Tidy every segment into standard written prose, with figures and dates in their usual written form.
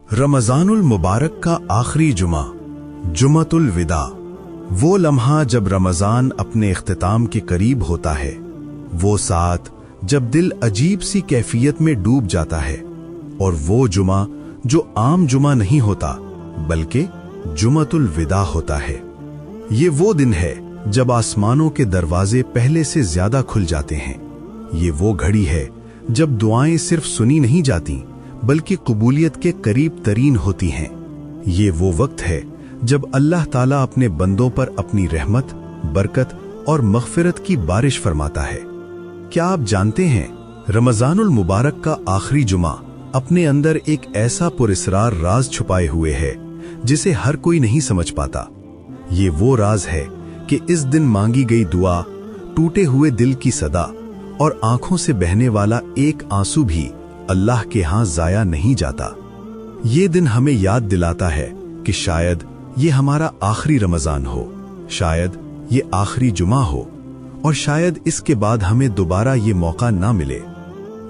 रमज़ानुल मुबारक का आखिरी जुमा, जुमतुल विदा, वो लम्हा जब रमज़ान अपने इख्तिताम के करीब होता है, वो साथ जब दिल अजीब सी कैफियत में डूब जाता है, और वो जुमा जो आम जुमा नहीं होता बल्कि जुमतुल विदा होता है। ये वो दिन है जब आसमानों के दरवाजे पहले से ज्यादा खुल जाते हैं। ये वो घड़ी है जब दुआएं सिर्फ सुनी नहीं जाती बल्कि कबूलियत के करीब तरीन होती हैं। ये वो वक्त है जब अल्लाह ताला अपने बंदों पर अपनी रहमत, बरकत और मग़फ़िरत की बारिश फरमाता है। क्या आप जानते हैं, रमज़ानुल मुबारक का आखिरी जुमा अपने अंदर एक ऐसा पुरस्रार राज छुपाए हुए है जिसे हर कोई नहीं समझ पाता। ये वो राज है कि इस दिन मांगी गई दुआ, टूटे हुए दिल की सदा और आंखों से बहने वाला एक आंसू भी अल्लाह के हां जाया नहीं जाता। ये दिन हमें याद दिलाता है कि शायद ये हमारा आखिरी रमज़ान हो, शायद ये आखिरी जुमा हो, और शायद इसके बाद हमें दोबारा ये मौका ना मिले।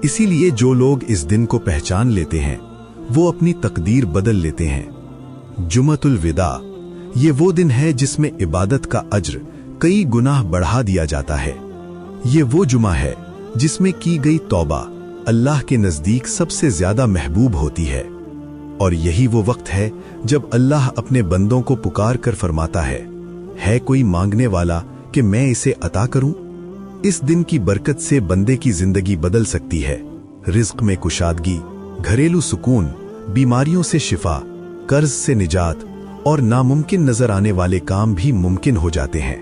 इसीलिए जो लोग इस दिन को पहचान लेते हैं वो अपनी तकदीर बदल लेते हैं। जुमतुल विदा ये वो दिन है जिसमें इबादत का अज्र कई गुनाह बढ़ा दिया जाता है। ये वो जुमा है जिसमें की गई तौबा अल्लाह के नजदीक सबसे ज्यादा महबूब होती है, और यही वो वक्त है जब अल्लाह अपने बंदों को पुकार कर फरमाता है कोई मांगने वाला कि मैं इसे अता करूं। इस दिन की बरकत से बंदे की जिंदगी बदल सकती है। रिज्क में कुशादगी, घरेलू सुकून, बीमारियों से शिफा, कर्ज से निजात और नामुमकिन नजर आने वाले काम भी मुमकिन हो जाते हैं।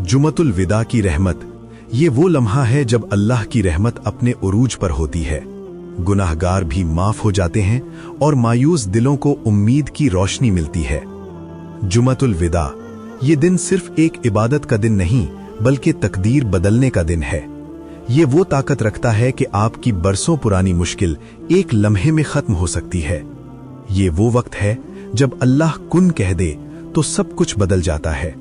जुमतुल विदा की रहमत ये वो लम्हा है जब अल्लाह की रहमत अपने उरूज पर होती है। गुनाहगार भी माफ हो जाते हैं और मायूस दिलों को उम्मीद की रोशनी मिलती है। जुमतुल विदा ये दिन सिर्फ एक इबादत का दिन नहीं बल्कि तकदीर बदलने का दिन है। ये वो ताकत रखता है कि आपकी बरसों पुरानी मुश्किल एक लम्हे में खत्म हो सकती है। ये वो वक्त है जब अल्लाह कुन कह दे तो सब कुछ बदल जाता है।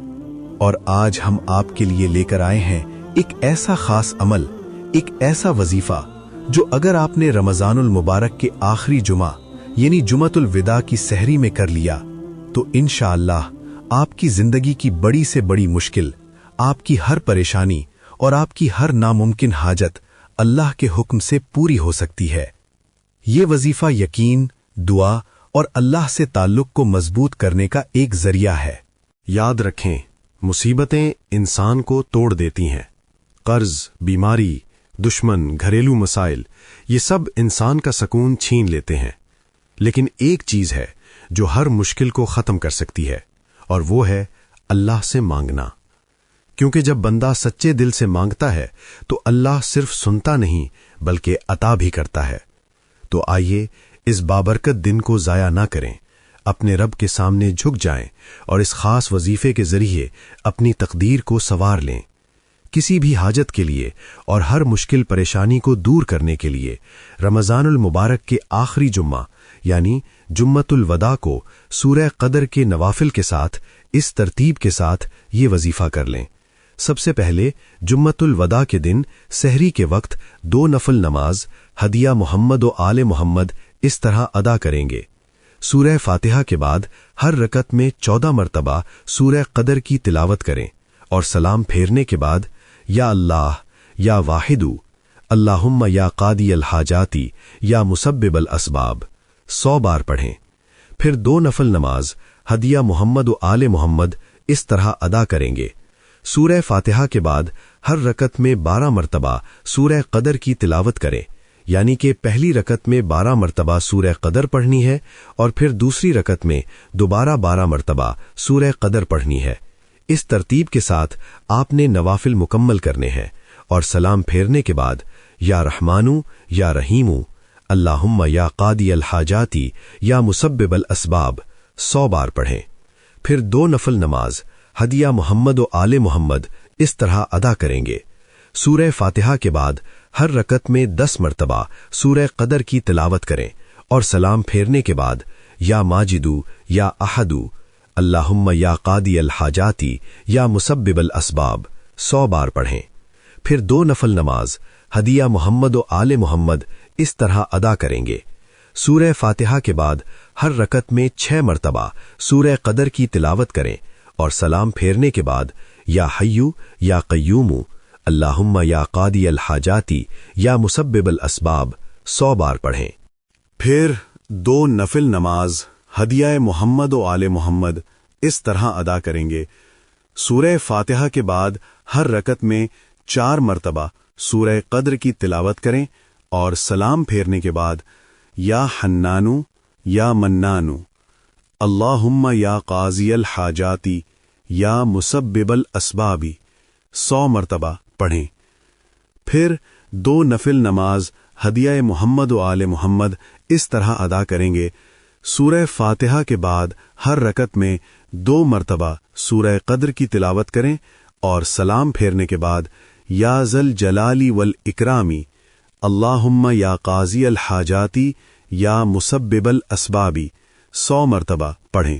और आज हम आपके लिए लेकर आए हैं एक ऐसा खास अमल, एक ऐसा वजीफा जो अगर आपने रमज़ानुल मुबारक के आखिरी जुमा यानी जुमतुल विदा की सहरी में कर लिया तो इंशाअल्लाह आपकी जिंदगी की बड़ी से बड़ी मुश्किल, आपकी हर परेशानी और आपकी हर नामुमकिन हाजत अल्लाह के हुक्म से पूरी हो सकती है। ये वजीफा यकीन, दुआ और अल्लाह से ताल्लुक को मजबूत करने का एक जरिया है। याद रखें, मुसीबतें इंसान को तोड़ देती हैं। कर्ज, बीमारी, दुश्मन, घरेलू मसाइल, ये सब इंसान का सुकून छीन लेते हैं। लेकिन एक चीज है जो हर मुश्किल को खत्म कर सकती है, और वो है अल्लाह से मांगना। क्योंकि जब बंदा सच्चे दिल से मांगता है तो अल्लाह सिर्फ सुनता नहीं बल्कि अता भी करता है। तो आइए इस बाबरकत दिन को जाया ना करें, अपने रब के सामने झुक जाएं और इस खास वजीफे के जरिए अपनी तकदीर को संवार लें। किसी भी हाजत के लिए और हर मुश्किल परेशानी को दूर करने के लिए रमज़ानुल मुबारक के आखिरी जुम्मा यानी जुम्मतुल वदा को सूरह कदर के नवाफिल के साथ इस तरतीब के साथ ये वजीफा कर लें। सबसे पहले जुम्मतुल वदा के दिन सहरी के वक्त 2 नफल नमाज हदिया मोहम्मद व आले मोहम्मद इस तरह अदा करेंगे। सूरह फातिहा के बाद हर रकत में 14 मरतबा सूरह कदर की तिलावत करें और सलाम फेरने के बाद या अल्लाह, या वाहिदू, अल्लाहुम्मा या कादी अल हाजाती, या मुसब्बिब अल असबाब 100 बार पढ़ें। फिर 2 नफल नमाज हदिया मोहम्मद व आले मोहम्मद इस तरह अदा करेंगे। सूरह फातिहा के बाद हर रकत में 12 मरतबा सूरह कदर की तिलावत करें, यानी कि पहली रकत में 12 मरतबा सूरह कदर पढ़नी है और फिर दूसरी रकत में दोबारा 12 मरतबा सूरह कदर पढ़नी है। इस तरतीब के साथ आपने नवाफिल मुकम्मल करने हैं और सलाम फेरने के बाद या रहमानू, या रहीमू, अल्लाहुम्मा या कादी अल हाजाती, या मुसब्बिब अल असबाब 100 बार पढ़ें। फिर 2 नफल नमाज हदिया मोहम्मद व आले मोहम्मद इस तरह अदा करेंगे। सूरह फातिहा के बाद हर रकत में 10 मरतबा सूरह कदर की तिलावत करें और सलाम फेरने के बाद या माजिदू, या अहदू, अल्लाहुम्मा या कादी अल हाजाती, या मुसब्बिब अल असबाब 100 बार पढ़ें। फिर 2 नफल नमाज हदिया मोहम्मद व आले मोहम्मद इस तरह अदा करेंगे। سورہ فاتحہ کے بعد ہر رکعت میں 6 مرتبہ سورہ قدر کی تلاوت کریں اور سلام پھیرنے کے بعد یا حیو یا قیوم اللہم یا قاضی الحاجاتی یا مسبب الاسباب 100 بار پڑھیں۔ پھر 2 نفل نماز ہدیہ محمد و آل محمد اس طرح ادا کریں گے۔ سورہ فاتحہ کے بعد ہر رکعت میں 4 مرتبہ سورہ قدر کی تلاوت کریں اور سلام پھیرنے کے بعد یا حنانو یا منانو اللہم یا قاضی الحاجاتی یا مسبب الاسبابی 100 مرتبہ پڑھیں۔ پھر 2 نفل نماز ہدیہ محمد و آل محمد اس طرح ادا کریں گے۔ سورہ فاتحہ کے بعد ہر رکعت میں 2 مرتبہ سورہ قدر کی تلاوت کریں اور سلام پھیرنے کے بعد یا ذل جلالی والاکرامی اللہم یا قاضی الحاجاتی یا مسبب الاسبابی 100 مرتبہ پڑھیں۔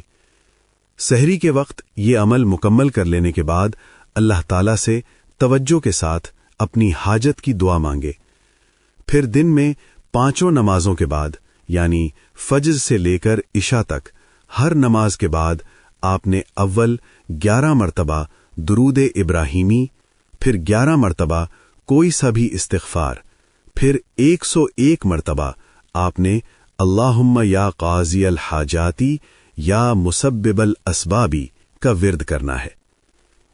سحری کے وقت یہ عمل مکمل کر لینے کے بعد اللہ تعالیٰ سے توجہ کے ساتھ اپنی حاجت کی دعا مانگے۔ پھر دن میں 5 نمازوں کے بعد یعنی فجر سے لے کر عشاء تک ہر نماز کے بعد آپ نے اول 11 مرتبہ درود ابراہیمی، پھر 11 مرتبہ کوئی سا بھی استغفار، پھر 101 مرتبہ آپ نے اللہم یا قاضی الحاجاتی یا مسبب الاسبابی کا ورد کرنا ہے۔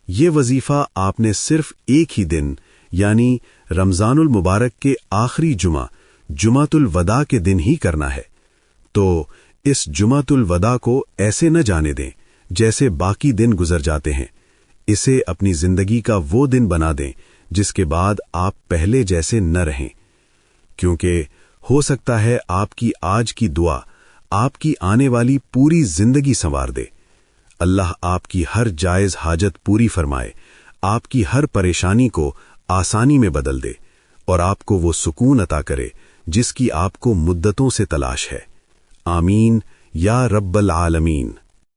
یہ وظیفہ آپ نے صرف ایک ہی دن یعنی رمضان المبارک کے آخری جمعہ جمعۃ الوداع کے دن ہی کرنا ہے۔ تو اس جمعۃ الوداع کو ایسے نہ جانے دیں جیسے باقی دن گزر جاتے ہیں، اسے اپنی زندگی کا وہ دن بنا دیں جس کے بعد آپ پہلے جیسے نہ رہیں، کیونکہ ہو سکتا ہے آپ کی آج کی دعا آپ کی آنے والی پوری زندگی سنوار دے۔ اللہ آپ کی ہر جائز حاجت پوری فرمائے، آپ کی ہر پریشانی کو آسانی میں بدل دے اور آپ کو وہ سکون عطا کرے جس کی آپ کو مدتوں سے تلاش ہے۔ آمین یا رب العالمین۔